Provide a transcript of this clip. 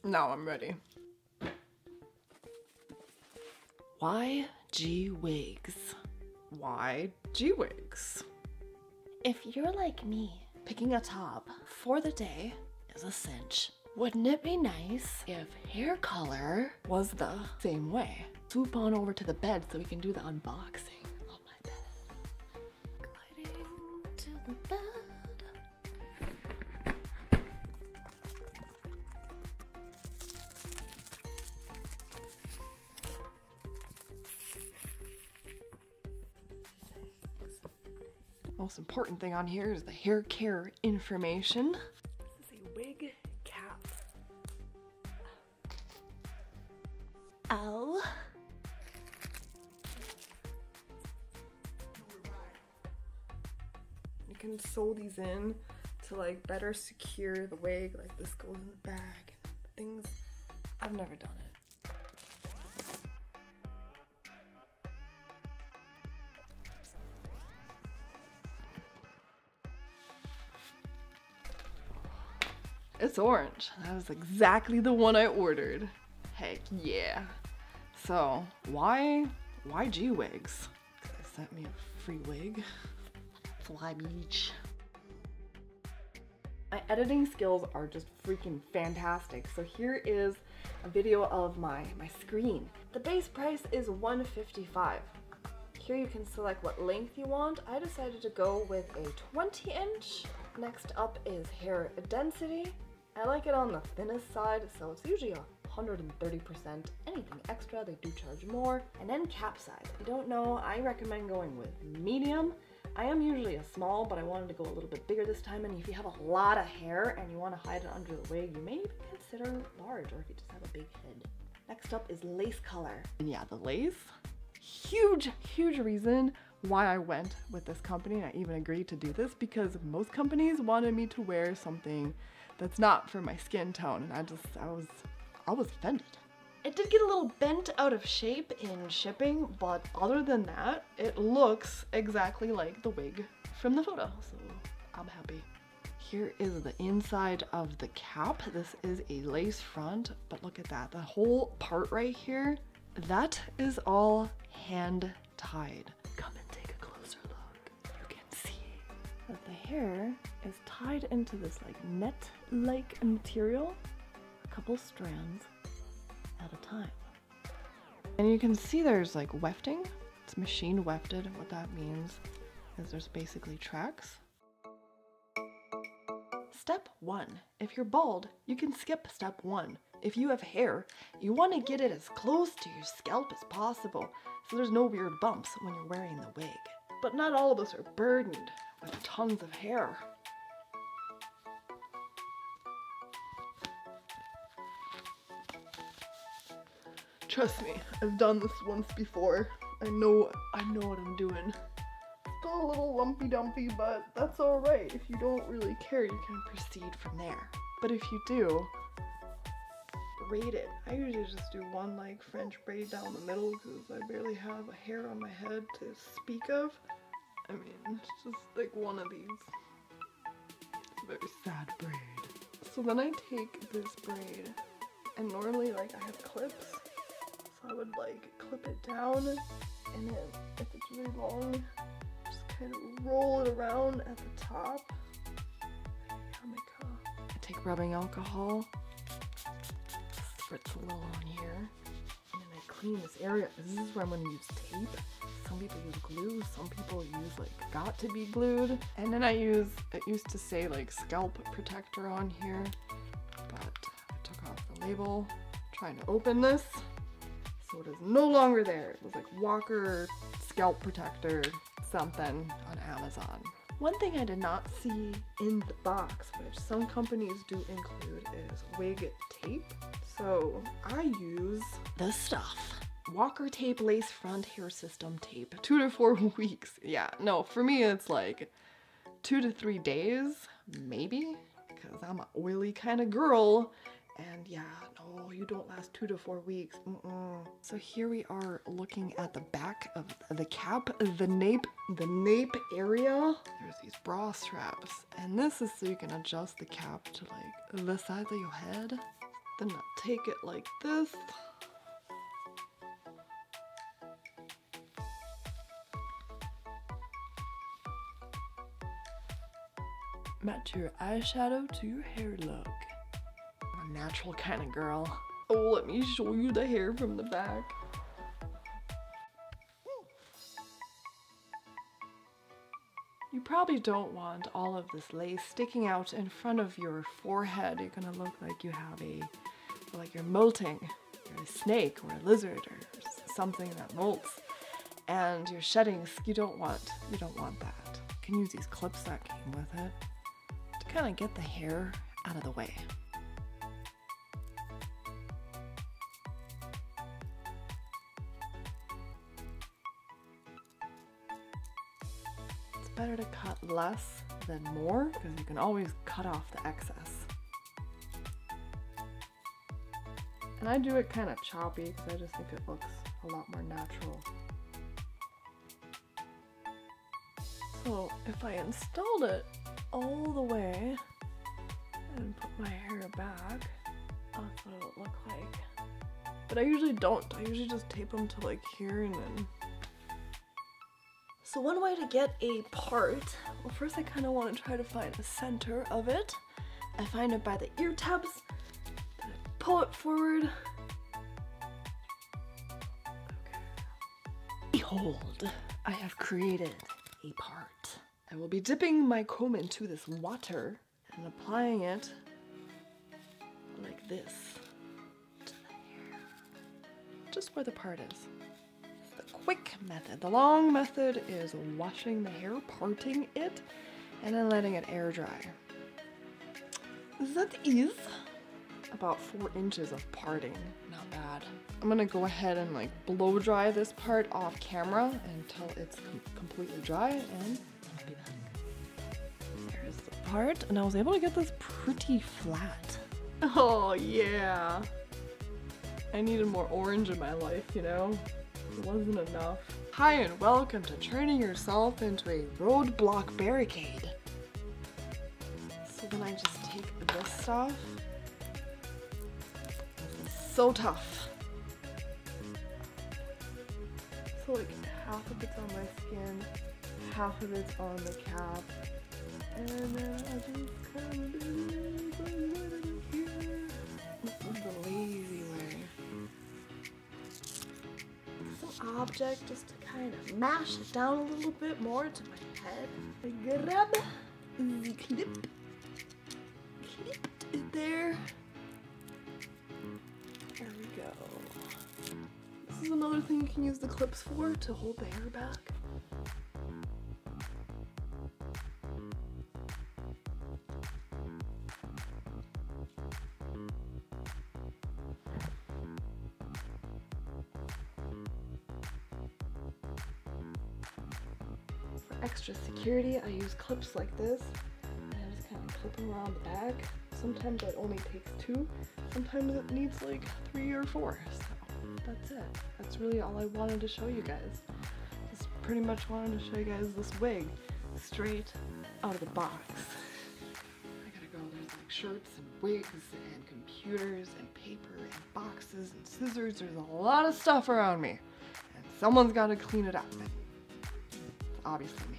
Now I'm ready. YGwigs. YGwigs. If you're like me, picking a top for the day is a cinch. Wouldn't it be nice if hair color was the same way? Swoop on over to the bed so we can do the unboxing on my bed. Gliding to the bed. Most important thing on here is the hair care information. This is a wig cap. Ow. You can sew these in to like better secure the wig. Like this goes in the bag and things. I've never done it. It's orange. That was exactly the one I ordered. Heck yeah. So, why YGwigs? They sent me a free wig. Fly beach. My editing skills are just freaking fantastic. So here is a video of my screen. The base price is $155. Here you can select what length you want. I decided to go with a 20-inch. Next up is hair density. I like it on the thinnest side, so it's usually 130%. Anything extra, they do charge more. And then cap size. If you don't know, I recommend going with medium. I am usually a small, but I wanted to go a little bit bigger this time. And if you have a lot of hair and you want to hide it under the wig, you may consider large, or if you just have a big head. Next up is lace color. And yeah, the lace, huge reason why I went with this company. And I even agreed to do this because most companies wanted me to wear something that's not for my skin tone, and I was offended. It did get a little bent out of shape in shipping, but other than that, it looks exactly like the wig from the photo, so I'm happy. Here is the inside of the cap. This is a lace front, but look at that. The whole part right here, that is all hand tied. Come and take a closer look. You can see that the hair is tied into this like net-like material, a couple strands at a time. And you can see there's like wefting. It's machine wefted. What that means is there's basically tracks. Step 1. If you're bald, you can skip step 1. If you have hair, you want to get it as close to your scalp as possible so there's no weird bumps when you're wearing the wig. But not all of us are burdened with tons of hair. Trust me, I've done this once before. I know what I'm doing. Still a little lumpy dumpy, but that's alright. If you don't really care, you can proceed from there. But if you do, braid it. I usually just do one like French braid down the middle because I barely have a hair on my head to speak of. I mean, it's just like one of these. It's a very sad braid. So then I take this braid, and normally like I have clips. So I would like clip it down, and then if it's really long, just kind of roll it around at the top. I take rubbing alcohol, spritz a little on here, and then I clean this area. This is where I'm going to use tape. Some people use glue, some people use like got to be glued. And then I use, it used to say like scalp protector on here, but I took off the label, trying to open this. So it is no longer there. It was like Walker scalp protector something on Amazon. One thing I did not see in the box, which some companies do include, is wig tape. So I use this stuff. Walker tape lace front hair system tape. 2 to 4 weeks. Yeah, no, for me it's like 2 to 3 days, maybe, because I'm an oily kind of girl. And yeah, no, you don't last 2 to 4 weeks. So here we are looking at the back of the cap, the nape area. There's these bra straps, and this is so you can adjust the cap to like the size of your head. Then I'll take it like this. Match your eyeshadow to your hair look. I'm a natural kind of girl. Oh, let me show you the hair from the back. You probably don't want all of this lace sticking out in front of your forehead. You're gonna look like you have like you're molting. You're a snake or a lizard or something that molts. And you're shedding, you don't want that. You can use these clips that came with it to kind of get the hair out of the way. It's better to cut less than more because you can always cut off the excess. And I do it kind of choppy because I just think it looks a lot more natural. So if I installed it all the way and put my hair back, that's what it would look like. But I usually don't. I usually just tape them to like here and then. So one way to get a part, well first I kind of want to try to find the center of it. I find it by the ear tabs, then I pull it forward. Okay. Behold, I have created a part. I will be dipping my comb into this water and applying it like this to the hair, just where the part is. It's the quick method. The long method is washing the hair, parting it, and then letting it air dry. That is about 4 inches of parting. Not bad. I'm gonna go ahead and like blow dry this part off camera until it's completely dry, and I'll be back. There's the part, and I was able to get this pretty flat. Oh yeah. I needed more orange in my life, you know? It wasn't enough. Hi and welcome to turning yourself into a roadblock barricade. So then I just take this stuff. This is so tough. So like half of it's on my skin, half of it's on the cap, and then I just kind of do this a little bit here. This is the lazy way. Some object just to kind of mash it down a little bit more to my head. I grab the clip. Clipped it there. There we go. This is another thing you can use the clips for, to hold the hair back. For extra security, I use clips like this, and I just kind of clip them around the back. Sometimes it only takes 2, sometimes it needs like 3 or 4, so that's it. That's really all I wanted to show you guys. Just pretty much wanted to show you guys this wig straight out of the box. I gotta go, there's like shirts and wigs and computers and paper and boxes and scissors. There's a lot of stuff around me, and someone's gotta clean it up. It's obviously me.